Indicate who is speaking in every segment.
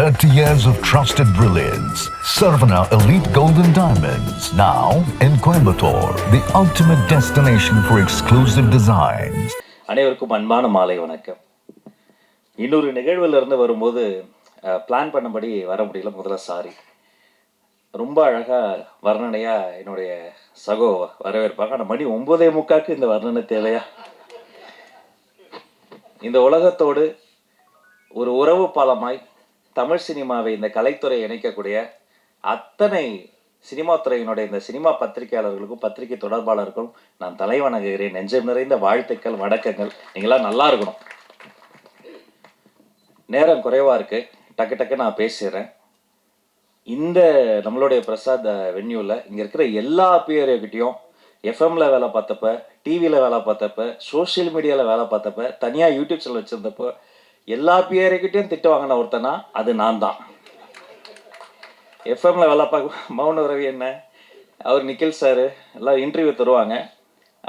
Speaker 1: 30 years of trusted brilliance. Sarvana Elite Golden Diamonds, now in Coimbatore, the ultimate destination for exclusive designs.
Speaker 2: அனைவருக்கும் அன்பான மாலை வணக்கம். இன்னொரு நிகழ்வில் இருந்து வரும்போது பிளான் பண்ணபடி வர முடியல. முதல்ல சாரி. ரொம்ப அழகாக வர்ணனையாக என்னுடைய சகோ வரவேற்பாங்க. ஆனால் மணி 9:45 இந்த வர்ணனை தேவையா? இந்த உலகத்தோடு ஒரு உறவு பாலமாய் தமிழ் சினிமாவை இந்த கலைத்துறை இணைக்கக்கூடிய அத்தனை சினிமா துறையினுடைய இந்த சினிமா பத்திரிகையாளர்களுக்கும் பத்திரிகை தொடர்பாளர்களுக்கும் நான் தலை வணங்குகிறேன். நெஞ்சம் நிறைந்த வாழ்த்துக்கள், வணக்கங்கள். நீங்களாம் நல்லா இருக்கணும். நேரம் குறைவாக இருக்குது, டக்கு டக்கு நான் பேசிடுறேன். இந்த நம்மளுடைய பிரசாத் வென்யூவில் இங்கே இருக்கிற எல்லா பேர்கிட்டையும் எஃப்எம்மில் வேலை பார்த்தப்ப, டிவியில் வேலை பார்த்தப்ப, சோஷியல் மீடியாவில் வேலை பார்த்தப்ப, தனியாக யூடியூப் சேனல் வச்சுருந்தப்போ எல்லா பேர்கிட்டையும் திட்டு வாங்கின ஒருத்தனா அது நான் தான். எஃப்எம்மில் வேலை பார்க்க மௌன ரவி என்ன, அவர் நிக்கில் சார் எல்லாம் இன்டர்வியூ தருவாங்க.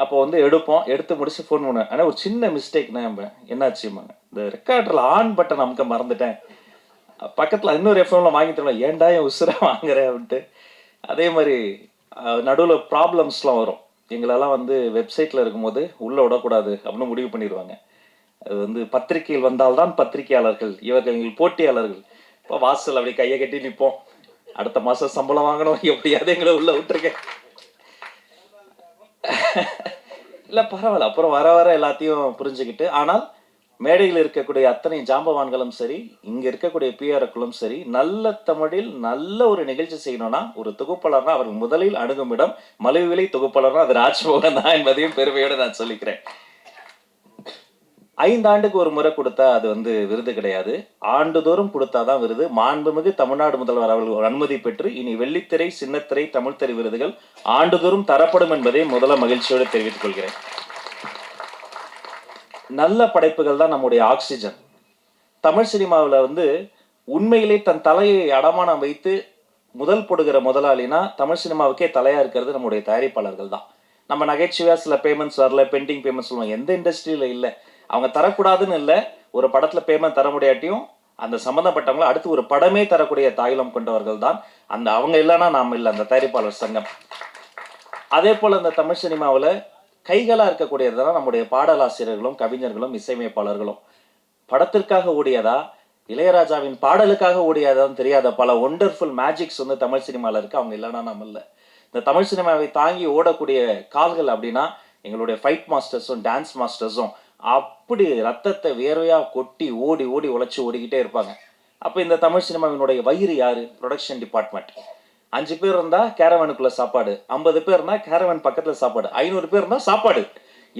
Speaker 2: அப்போ எடுத்து முடிச்சு ஃபோன் பண்ணுவேன். ஆனால் ஒரு சின்ன மிஸ்டேக் நான் என்னாச்சுமாங்க, இந்த ரெக்கார்டரில் ஆன் பட்டன் அமுக்க மறந்துட்டேன். பக்கத்தில் இன்னொரு எஃப்எம்மில் வாங்கி தருவேன். ஏன்டா என் உசுரை வாங்குறேன் அப்படின்ட்டு. அதே மாதிரி நடுவில் ப்ராப்ளம்ஸ்லாம் வரும். எங்களெல்லாம் வெப்சைட்டில் இருக்கும்போது உள்ளே விடக்கூடாது அப்படின்னு முடிவு பண்ணிடுவாங்க. அது பத்திரிகையில் வந்தால்தான் பத்திரிகையாளர்கள், இவர்கள் எங்கள் போட்டியாளர்கள். இப்போ வாசல் அப்படி கையை கட்டி நிற்போம். அடுத்த மாதம் சம்பளம் வாங்கணும், எப்படியாவது எங்களை உள்ள விட்டுருக்கேன். இல்லை பரவாயில்ல, அப்புறம் வர வர எல்லாத்தையும் புரிஞ்சுக்கிட்டு. ஆனால் மேடையில் இருக்கக்கூடிய அத்தனை ஜாம்பவான்களும் சரி, இங்கே இருக்கக்கூடிய பிஆர்களும் சரி, நல்ல தமிழில் நல்ல ஒரு நிகழ்ச்சி செய்யணும்னா ஒரு தொகுப்பாளர்னா அவர்கள் முதலில் அணுகும் இடம் மலிவிலை தொகுப்பாளர்னா அது ராஜ்மோகன் தான் என்பதையும் பெருமையோடு நான் சொல்லிக்கிறேன். 5 ஆண்டுக்கு ஒரு முறை கொடுத்தா அது விருது கிடையாது, ஆண்டுதோறும் கொடுத்தாதான் விருது. மாண்புமிகு தமிழ்நாடு முதல்வர் அவர்கள் அனுமதி பெற்று இனி வெள்ளித்திரை, சின்னத்திரை, தமிழ்த்திரை விருதுகள் ஆண்டுதோறும் தரப்படும் என்பதை முதல்ல மகிழ்ச்சியோடு தெரிவித்துக் கொள்கிறேன். நல்ல படைப்புகள் தான் நம்முடைய ஆக்சிஜன். தமிழ் சினிமாவில் உண்மையிலே தன் தலையை அடமானம் வைத்து முதல் போடுகிற முதலாளினா தமிழ் சினிமாவுக்கே தலையா இருக்கிறது நம்முடைய தயாரிப்பாளர்கள் தான். நம்ம நகைச்சுவையா சில பேமெண்ட்ஸ் வரல, பெண்டிங் பேமெண்ட்ஸ் சொல்லுவாங்க. எந்த இண்டஸ்ட்ரியில இல்லை, அவங்க தரக்கூடாதுன்னு இல்லை. ஒரு படத்துல பேமெண்ட் தர முடியாட்டியும் அந்த சம்மந்தப்பட்டவங்களை அடுத்து ஒரு படமே தரக்கூடிய தாயுளம் கொண்டவர்கள் தான் அந்த அவங்க. இல்லைன்னா நாம் இல்லை, அந்த தயாரிப்பாளர் சங்கம். அதே போல அந்த தமிழ் சினிமாவில் கைகளா இருக்கக்கூடியதுதான் நம்முடைய பாடலாசிரியர்களும் கவிஞர்களும் இசையமைப்பாளர்களும். படத்திற்காக ஓடியதா, இளையராஜாவின் பாடலுக்காக ஓடியதான்னு தெரியாத பல ஒண்டர்ஃபுல் மேஜிக்ஸ் தமிழ் சினிமாவில் இருக்கு. அவங்க இல்லைன்னா நம்ம இல்லை. இந்த தமிழ் சினிமாவை தாங்கி ஓடக்கூடிய கால்கள் அப்படின்னா எங்களுடைய ஃபைட் மாஸ்டர்ஸும் டான்ஸ் மாஸ்டர்ஸும் அப்படி ரத்தத்தை வேர்வையா கொட்டி ஓடி ஓடி உழைச்சி ஓடிக்கிட்டே இருப்பாங்க. அப்போ இந்த தமிழ் சினிமாவினுடைய வயிறு யாரு? Production department. 5 பேர் இருந்தா கேரவனுக்குள்ள சாப்பாடு, 50 பேர் இருந்தா கேரவன் பக்கத்துல சாப்பாடு, 500 பேர் இருந்தா சாப்பாடு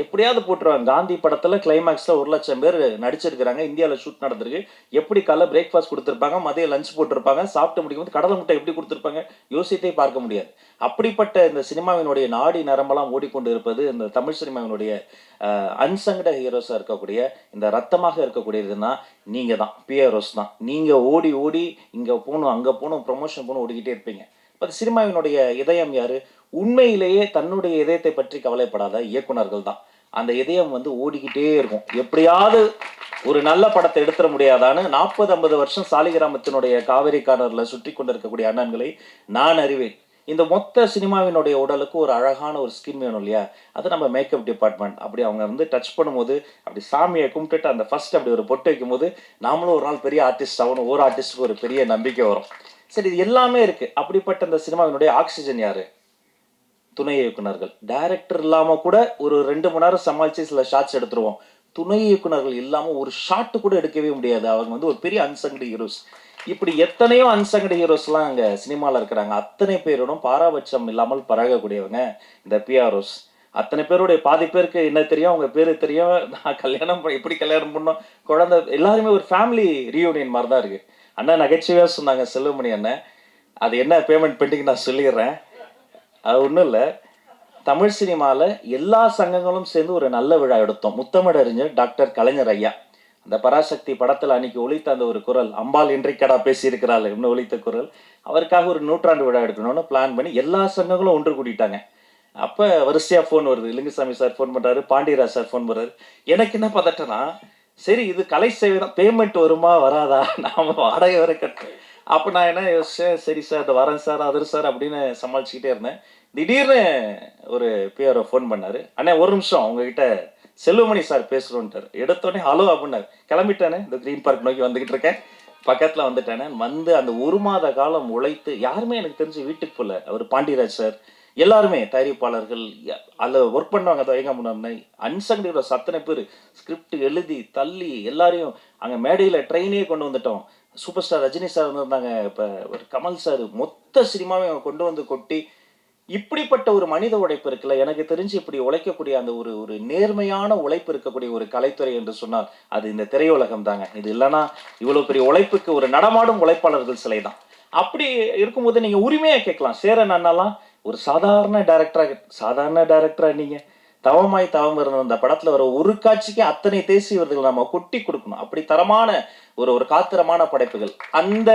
Speaker 2: எப்படியாவது போட்டுருவாங்க. காந்தி படத்துல கிளைமேக்ஸ்ல 1,00,000 பேர் நடிச்சிருக்கிறாங்க. இந்தியாவில் ஷூட் நடந்திருக்கு. எப்படி காலைல பிரேக்ஃபாஸ்ட் கொடுத்துருப்பாங்க, மதியம் லஞ்ச் போட்டிருப்பாங்க, சாப்பிட்டு முடிக்கும் போது கடலை முட்டை எப்படி கொடுத்துருப்பாங்க யோசித்தே பார்க்க முடியாது. அப்படிப்பட்ட இந்த சினிமாவினுடைய நாடி நரம்பெல்லாம் ஓடிக்கொண்டு இருப்பது இந்த தமிழ் சினிமாவினுடைய அன்சங்கட ஹீரோஸாக இருக்கக்கூடிய இந்த ரத்தமாக இருக்கக்கூடியதுன்னா நீங்கள் தான், பிஆர்ஓஸ் தான். நீங்கள் ஓடி ஓடி இங்கே போகணும் அங்கே போகணும் ப்ரொமோஷன் போகணும் ஓடிக்கிட்டே இருப்பீங்க. இப்போ சினிமாவினுடைய இதயம் யாரு? உண்மையிலேயே தன்னுடைய இதயத்தை பற்றி கவலைப்படாத இயக்குனர்கள் தான். அந்த இதயம் ஓடிக்கிட்டே இருக்கும். எப்படியாவது ஒரு நல்ல படத்தை எடுத்துட முடியாதான்னு 40-50 வருஷம் சாலிகிராமத்தினுடைய காவேரி கார்னர்ல சுற்றி கொண்டிருக்கக்கூடிய அண்ணன்களை நான் அறிவேன். இந்த மொத்த சினிமாவினுடைய உடலுக்கு ஒரு அழகான ஒரு ஸ்கின் வேணும் இல்லையா? அது நம்ம மேக்கப் டிபார்ட்மெண்ட். அப்படி அவங்க டச் பண்ணும்போது அப்படி சாமியை கும்பிட்டுட்டு அந்த ஃபர்ஸ்ட் அப்படி ஒரு பொட்டு வைக்கும் போது நாமளும் ஒரு நாள் பெரிய ஆர்டிஸ்ட் ஆகணும், ஒரு ஆர்டிஸ்டுக்கு ஒரு பெரிய நம்பிக்கை வரும். சரி, இது எல்லாமே இருக்கு. அப்படிப்பட்ட இந்த சினிமாவினுடைய ஆக்சிஜன் யாரு? துணை இயக்குனர்கள். டைரக்டர் இல்லாம கூட ஒரு 2 மணி நேரம் சமாளிச்சு சில ஷாட்ஸ் எடுத்துருவோம். துணை இயக்குனர்கள் இல்லாம ஒரு ஷாட் கூட எடுக்கவே முடியாது. அவங்க ஒரு பெரிய அன்சங்கடு ஹீரோஸ். இப்படி எத்தனையோ அன்சங்கடு ஹீரோஸ்லாம் அங்கே சினிமாவில் இருக்கிறாங்க. அத்தனை பேரோடும் பாராபட்சம் இல்லாமல் பழகக்கூடியவங்க இந்த பிஆர்ஓஸ். அத்தனை பேருடைய பாதி பேருக்கு என்ன தெரியும், அவங்க பேரு தெரியும். நான் எப்படி கல்யாணம் பண்ணோம், குழந்தை, எல்லாருமே ஒரு ஃபேமிலி ரீயூனியன் மாதிரி தான் இருக்கு. அண்ணன் நகைச்சுவையாக சொன்னாங்க, செல்வமணி அண்ணன். அது என்ன பேமெண்ட் பெண்டிங் நான் சொல்லிடுறேன். அது ஒன்றும் இல்லை, தமிழ் சினிமாவில் எல்லா சங்கங்களும் சேர்ந்து ஒரு நல்ல விழா எடுத்தோம். முத்தமிழறிஞர் டாக்டர் கலைஞர் ஐயா அந்த பராசக்தி படத்தில் அன்னைக்கு ஒலித்த அந்த ஒரு குரல், அம்பாள் இன்றைக்கடா பேசியிருக்கிறாள் இன்னும் ஒலித்த குரல், அவருக்காக ஒரு 100ஆண்டு விழா எடுக்கணும்னு பிளான் பண்ணி எல்லா சங்கங்களும் ஒன்று கூட்டிட்டாங்க. அப்போ வரிசையாக ஃபோன் வருது. லிங்குசாமி சார் ஃபோன் பண்ணுறாரு, பாண்டியராஜ் சார் ஃபோன் பண்ணுறாரு. எனக்கு என்ன பதட்டனா, சரி இது கலை சேவை தான், பேமெண்ட் வருமா வராதா, நாம வாடகை வர கட்டு. அப்போ நான் என்ன யோசிச்சேன், சரி சார் இந்த வரேன் சார் அதர் சார் அப்படின்னு சமாளிச்சுக்கிட்டே இருந்தேன். திடீர்னு ஒரு பிஆர்ஓ ஃபோன் பண்ணாரு, அண்ணே ஒரு நிமிஷம் உங்ககிட்ட செல்வமணி சார் பேசுகிறோன்ட்டார். எடுத்தோடனே ஹலோ அப்படின்னாரு. கிளம்பிட்டானே, இந்த க்ரீன் பார்க் நோக்கி வந்துக்கிட்டு இருக்கேன். பக்கத்தில் வந்துட்டானே. வந்து அந்த 1 மாத காலம் உழைத்து யாருமே எனக்கு தெரிஞ்சு வீட்டுக்கு போகல. அவர் பாண்டியராஜ் சார் எல்லாருமே தயாரிப்பாளர்கள் அதில் ஒர்க் பண்ணுவாங்க. தயங்க முன்னாடி அன்சங்டு ஹீரோஸ் அத்தனை பேர் ஸ்கிரிப்ட் எழுதி தள்ளி எல்லாரையும் அங்கே மேடையில் ட்ரெயினே கொண்டு வந்துட்டோம். சூப்பர் ஸ்டார் ரஜினி சார் வந்திருந்தாங்க, இப்போ ஒரு கமல் சார், மொத்த சினிமாவை அவங்க கொண்டு வந்து கொட்டி இப்படிப்பட்ட ஒரு மனித உழைப்பு இருக்குல்ல, எனக்கு தெரிஞ்சு இப்படி உழைக்கக்கூடிய அந்த ஒரு ஒரு நேர்மையான உழைப்பு இருக்கக்கூடிய ஒரு கலைத்துறை என்று சொன்னால் அது இந்த திரையுலகம் தாங்க. இது இல்லைன்னா இவ்வளவு பெரிய உழைப்புக்கு ஒரு நடமாடும் உழைப்பாளர்கள் சிலை தான். அப்படி இருக்கும்போது நீங்க உரிமையா கேட்கலாம், சேரன் அண்ணாலாம் ஒரு சாதாரண டைரக்டரா நீங்க தவமாய் தவம் இருந்த அந்த படத்துல வர ஒரு காட்சிக்கு அத்தனை தேசிய விருதுகள் நம்ம கொட்டி கொடுக்கணும். அப்படி தரமான ஒரு ஒரு காத்திரமான படைப்புகள். அந்த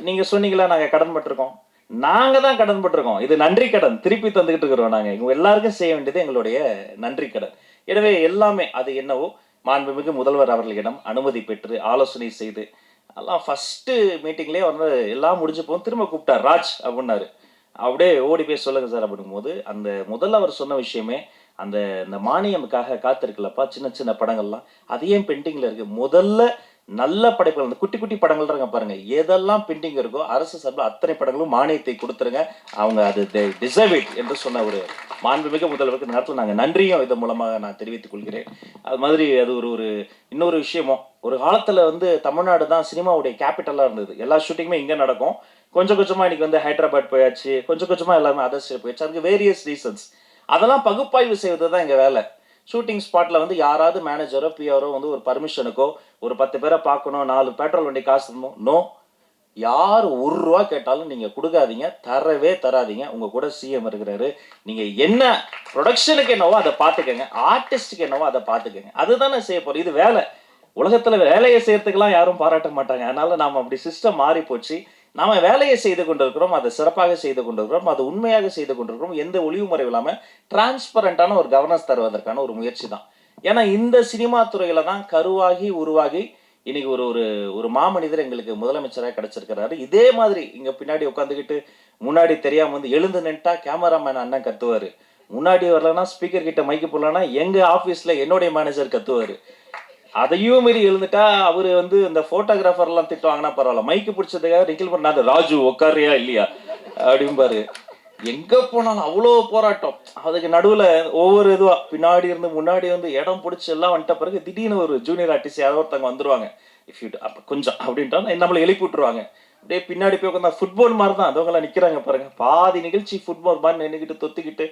Speaker 2: நீங்க சொன்னீங்களா நாங்க கடன் பட்டிருக்கோம், நாங்க தான் கடன் பட்டிருக்கோம். இது நன்றி கடன் திருப்பி தந்துகிட்டு இருக்கிறோம். நாங்க இவங்க எல்லாருக்கும் செய்ய வேண்டியது எங்களுடைய நன்றி கடன். எனவே எல்லாமே அது என்னவோ மாண்புமிகு முதல்வர் அவர்களிடம் அனுமதி பெற்று ஆலோசனை செய்து எல்லாம் ஃபர்ஸ்ட் மீட்டிங்லேயே வந்து எல்லாம் முடிஞ்சு போகும். திரும்ப கூப்பிட்டார், ராஜ் அப்படின்னாரு. அப்படியே ஓடி போய் சொல்லுங்க சார் அப்படிங்கும் போது அந்த முதல்ல அவர் சொன்ன விஷயமே அந்த இந்த மானியமுக்காக காத்திருக்கலப்பா, சின்ன சின்ன படங்கள்லாம் அது ஏன் பெண்டிங்ல இருக்கு, முதல்ல நல்ல படைப்புகள் அந்த குட்டி குட்டி படங்கள் இருக்க பாருங்க, எதெல்லாம் பெண்டிங் இருக்கோ அரசு சார்பில் அத்தனை படங்களும் மானியத்தை கொடுத்துருங்க, அவங்க அது டிசர்வ் இட் என்று சொன்ன ஒரு மாண்புமிகு முதல்வருக்கு இந்த நேரத்தில் நாங்கள் நன்றியும் இதன் மூலமாக நான் தெரிவித்துக் கொள்கிறேன். அது மாதிரி அது ஒரு ஒரு இன்னொரு விஷயமும், ஒரு காலத்தில் வந்து தமிழ்நாடு தான் சினிமாவுடைய கேபிட்டலாக இருந்தது. எல்லா ஷூட்டிங்குமே இங்கே நடக்கும். கொஞ்சம் கொஞ்சமாக இன்னைக்கு வந்து ஹைதராபாத் போயாச்சு, கொஞ்சம் கொஞ்சமாக எல்லாமே அதர் ஸ்டேட் போயாச்சு. அதுக்கு வேரியஸ் ரீசன்ஸ். அதெல்லாம் பகுப்பாய்வு செய்வது தான் எங்கள் வேலை. ஷூட்டிங் ஸ்பாட்டில் வந்து யாராவது மேனேஜரோ பிஆரோ வந்து ஒரு பர்மிஷனுக்கோ ஒரு 10 பேரை பார்க்கணும், 4 பெட்ரோல் வண்டி காசு தரணும், நோ. யார் ₹1 கேட்டாலும் நீங்கள் கொடுக்காதீங்க, தரவே தராதீங்க. உங்கள் கூட சிஎம் இருக்கிறாரு, நீங்கள் என்ன ப்ரொடக்ஷனுக்கு என்னவோ அதை பார்த்துக்கங்க, ஆர்டிஸ்டுக்கு என்னவோ அதை பார்த்துக்கங்க. அதுதானே செய்ய போகிறோம். இது வேலை. உலகத்தில் வேலையை செய்யறதுக்கெல்லாம் யாரும் பாராட்ட மாட்டாங்க. அதனால நாம் அப்படி சிஸ்டம் மாறி போச்சு. நாம வேலையை செய்து கொண்டிருக்கிறோம், அதை சிறப்பாக செய்து கொண்டிருக்கிறோம், அது உண்மையாக செய்து கொண்டிருக்கிறோம். எந்த ஒளிவு முறையும் இல்லாமல் டிரான்ஸ்பரண்டான ஒரு கவர்னன்ஸ் தருவதற்கான ஒரு முயற்சி தான். ஏன்னா இந்த சினிமா துறையில தான் கருவாகி உருவாகி இன்னைக்கு ஒரு ஒரு ஒரு மாமனிதர் எங்களுக்கு முதலமைச்சராக கிடைச்சிருக்கிறாரு. இதே மாதிரி இங்க பின்னாடி உட்காந்துக்கிட்டு முன்னாடி தெரியாம வந்து எழுந்து நின்ட்டா கேமராமேன் அண்ணன் கத்துவாரு, முன்னாடி வரலன்னா ஸ்பீக்கர் கிட்ட மைக்கு போடலன்னா எங்க ஆபீஸ்ல என்னுடைய மேனேஜர் கத்துவாரு. அதையும் மீறி எழுந்துட்டா அவரு வந்து இந்த போட்டோகிராஃபர் எல்லாம் திட்டுவாங்கன்னா பரவாயில்ல, மைக்கு பிடிச்சதுக்காக நிக்கில் பண்ணாது, ராஜு உட்காரியா இல்லையா அப்படிம்பாரு. எங்க போனாலும் அவ்வளோ போராட்டம். அதுக்கு நடுவுல ஒவ்வொரு இதுவா பின்னாடி இருந்து முன்னாடி வந்து இடம் பிடிச்சி எல்லாம் வந்துட்ட பிறகு திடீர்னு ஒரு ஜூனியர் ஆர்டிஸ்ட் யாரோ ஒருத்தவங்க வந்துருவாங்க, இஃப் யூ அப்ப கொஞ்சம் அப்படின்ட்டா நம்மளை எழுப்பி விட்டுருவாங்க. அப்படியே பின்னாடி போய் உட்காந்தா ஃபுட்பால் மாதிரி தான் அதவங்களாம் நிற்கிறாங்க பாருங்க. பாதி நிகழ்ச்சி ஃபுட்பால் மாதிரி நின்றுக்கிட்டு தொத்திக்கிட்டு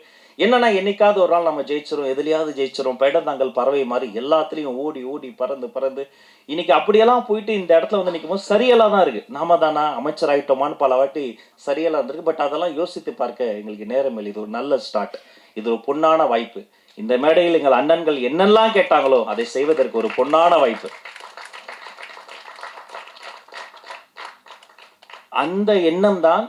Speaker 2: என்னன்னா என்னைக்காவது ஒரு நாள் நம்ம ஜெயிச்சிரும், எதுலையாவது ஜெயிச்சிரும், பெடந்தாங்கள் பறவை மாதிரி எல்லாத்துலேயும் ஓடி ஓடி பறந்து பறந்து இன்னைக்கு அப்படியெல்லாம் போயிட்டு இந்த இடத்துல வந்து நிற்கும் போது சரியெல்லாம் தான் இருக்கு. நாம தானா அமைச்சர் ஆகிட்டோமான்னு பல வாட்டி சரியெல்லாம் இருந்திருக்கு. பட் அதெல்லாம் யோசித்து பார்க்க எங்களுக்கு நேரம் இல்லை. இது ஒரு நல்ல ஸ்டார்ட், இது ஒரு பொன்னான வாய்ப்பு. இந்த மேடையில் எங்கள் அண்ணன்கள் என்னெல்லாம் கேட்டாங்களோ அதை செய்வதற்கு ஒரு பொன்னான வாய்ப்பு. அந்த எண்ணம் தான்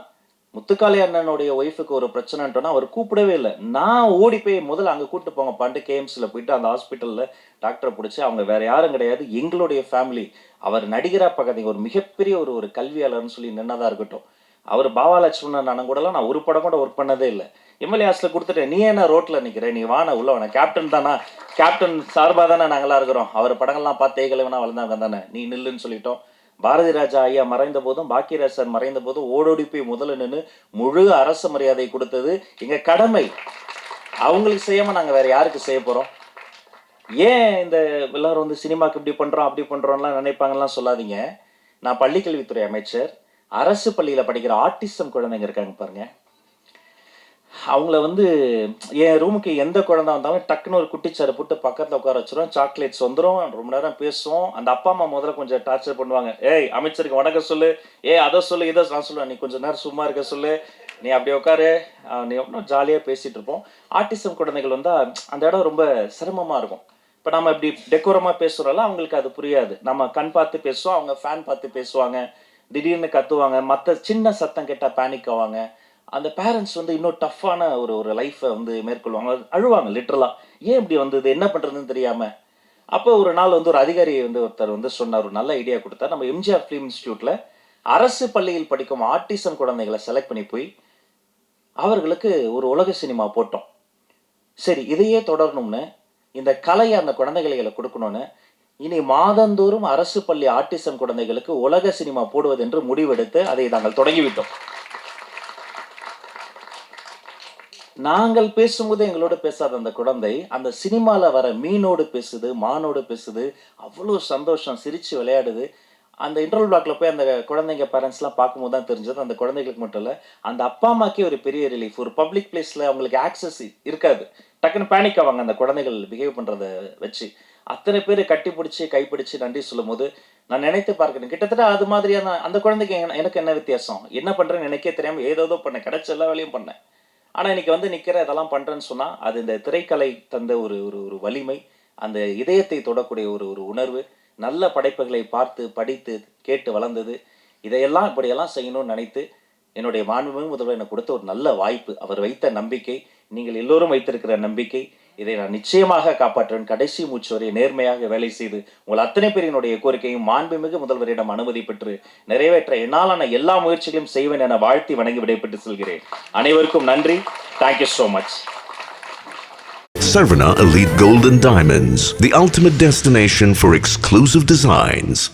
Speaker 2: முத்துக்காளி அண்ணனுடைய ஒய்ஃபுக்கு ஒரு பிரச்சனைட்டோன்னா அவர் கூப்பிடவே இல்லை. நான் ஓடி போய் முதல்ல அங்கே கூப்பிட்டு போங்க பாண்டு கேஎம்ஸில் போயிட்டு அந்த ஹாஸ்பிட்டலில் டாக்டரை பிடிச்சி, அவங்க வேற யாரும் கிடையாது எங்களுடைய ஃபேமிலி. அவர் நடிகராக பார்க்காதீங்க, ஒரு மிகப்பெரிய ஒரு ஒரு கல்வியாளர்னு சொல்லி நின்னதாக இருக்கட்டும். அவர் பாவா லட்சுமணன் அண்ணன் கூடலாம் நான் ஒரு படம் கூட ஒர்க் பண்ணதே இல்லை. எம்எல்ஏ ஹாஸ்டில் கொடுத்துட்டேன், நீ என்ன ரோட்டில் நிற்கிற, நீ வான உள்ள வேணா, கேப்டன் தானா, கேப்டன் சார்பாக தானே நாங்களாம் இருக்கிறோம், அவர் படங்கள்லாம் பார்த்து தேகலைவனா வளர்ந்தாங்க தானே, நீ நில்லுன்னு சொல்லிட்டோம். பாரதி ராஜா ஐயா மறைந்த போதும் பாக்கியராஜ் சார் மறைந்த போதும் ஓடோடி போய் முதல்ல நின்று முழு அரசு மரியாதை கொடுத்தது எங்க கடமை. அவங்களுக்கு செய்யாம நாங்க வேற யாருக்கு செய்ய போறோம்? ஏன் இந்த எல்லாரும் வந்து சினிமாக்கு இப்படி பண்றோம் அப்படி பண்றோம்லாம் நினைப்பாங்கலாம் சொல்லாதீங்க. நான் பள்ளிக்கல்வித்துறை அமைச்சர். அரசு பள்ளியில படிக்கிற ஆட்டிசம் குழந்தைங்க இருக்காங்க பாருங்க, அவங்கள வந்து என் ரூமுக்கு எந்த குழந்தை வந்தாலும் டக்குன்னு ஒரு குட்டிச்சாரை போட்டு பக்கத்தில் உட்கார வச்சிரும், சாக்லேட்ஸ் வந்துடும், ரொம்ப நேரம் பேசுவோம். அந்த அப்பா அம்மா முதல்ல கொஞ்சம் டார்ச்சர் பண்ணுவாங்க, ஏய் அமைச்சருக்கு வணக்கம் சொல்லு, அதை சொல்லு, இதை நான் சொல்லுவேன், நீ கொஞ்சம் நேரம் சும்மா இருக்க சொல்லு, நீ அப்படி உட்காரு, நீ ஒன்றும் ஜாலியாக பேசிகிட்டு இருப்போம். ஆட்டிசம் குழந்தைகள் வந்தால் அந்த இடம் ரொம்ப சிரமமாக இருக்கும். இப்போ நம்ம இப்படி டெக்கோரமாக பேசுகிறோம்ல, அவங்களுக்கு அது புரியாது. நம்ம கண் பார்த்து பேசுவோம், அவங்க ஃபேன் பார்த்து பேசுவாங்க, திடீர்னு கத்துவாங்க, மற்ற சின்ன சத்தம் கேட்டால் பேனிக் ஆவாங்க. அந்த பேரண்ட்ஸ் வந்து இன்னும் டஃப்பான ஒரு ஒரு லைஃப்பை வந்து மேற்கொள்வாங்க, அழுவாங்க லிட்ரலாக. ஏன் இப்படி வந்தது, என்ன பண்ணுறதுன்னு தெரியாமல். அப்போ ஒரு நாள் வந்து ஒரு அதிகாரி வந்து ஒருத்தர் வந்து சொன்னார், ஒரு நல்ல ஐடியா கொடுத்தார். நம்ம எம்ஜிஆர் ஃபிலிம் இன்ஸ்டிடியூட்ல அரசு பள்ளியில் படிக்கும் ஆட்டிசம் குழந்தைகளை செலக்ட் பண்ணி போய் அவர்களுக்கு ஒரு உலக சினிமா போட்டோம். சரி, இதையே தொடரணும்னு, இந்த கலையை அந்த குழந்தைகளை கொடுக்கணும்னு, இனி மாதந்தோறும் அரசு பள்ளி ஆட்டிசம் குழந்தைகளுக்கு உலக சினிமா போடுவது என்று முடிவெடுத்து அதை நாங்கள் தொடங்கிவிட்டோம். நாங்கள் பேசும்போது எங்களோடு பேசாத அந்த குழந்தை அந்த சினிமால வர மீனோடு பேசுது, மானோடு பேசுது, அவ்வளோ சந்தோஷம், சிரிச்சு விளையாடுது. அந்த இன்டர்வல் பிளாக்ல போய் அந்த குழந்தைங்க பேரண்ட்ஸ்லாம் பார்க்கும்போது தான் தெரிஞ்சது, அந்த குழந்தைகளுக்கு மட்டும் இல்லை, அந்த அப்பா அம்மாக்கே ஒரு பெரிய ரிலீஃப். ஒரு பப்ளிக் பிளேஸ்ல அவங்களுக்கு ஆக்சஸ் இருக்காது, டக்குன்னு பேனிக் ஆவாங்க அந்த குழந்தைகள் பிஹேவ் பண்றதை வச்சு. அத்தனை பேர் கட்டிப்பிடிச்சு கைப்பிடிச்சு நன்றி சொல்லும் போது நான் நினைத்து பார்க்கிறேன், கிட்டத்தட்ட அது மாதிரியான அந்த குழந்தைக்கு எனக்கு என்ன வித்தியாசம், என்ன பண்றேன்னு எனக்கே தெரியாம ஏதோ பண்ணேன், கிடைச்ச எல்லா வேலையும் பண்ணேன். ஆனா இன்னைக்கு வந்து நிக்கிற இதெல்லாம் பண்றேன்னு சொன்னா அது இந்த திரைக்கலை தந்த ஒரு ஒரு ஒரு வலிமை, அந்த இதயத்தை தொடக்கூடிய ஒரு ஒரு உணர்வு, நல்ல படைப்புகளை பார்த்து படித்து கேட்டு வளர்ந்தது. இதையெல்லாம் இப்படியெல்லாம் செய்யணும்னு நினைத்து என்னுடைய மாண்புமிகு முதல்வர் எனக்கு கொடுத்த ஒரு நல்ல வாய்ப்பு, அவர் வைத்த நம்பிக்கை, நீங்கள் எல்லோரும் வைத்திருக்கிற நம்பிக்கை, இதை நான் நிச்சயமாக காப்பாற்றுவேன். கடைசி மூச்சு வரை நேர்மையாக வேலை செய்து உங்கள் அத்தனை பேரினுடைய கோரிக்கையும் மாண்புமிகு முதல்வரிடம் அனுமதி பெற்று நிறைவேற்ற என்னாலான எல்லா முயற்சிகளையும் செய்வேன் என வாழ்த்தி வணங்கி விடைபெற்று செல்கிறேன். அனைவருக்கும் நன்றி. Thank you so much.
Speaker 3: Sarvana Elite Gold and Diamonds, the ultimate destination for exclusive designs.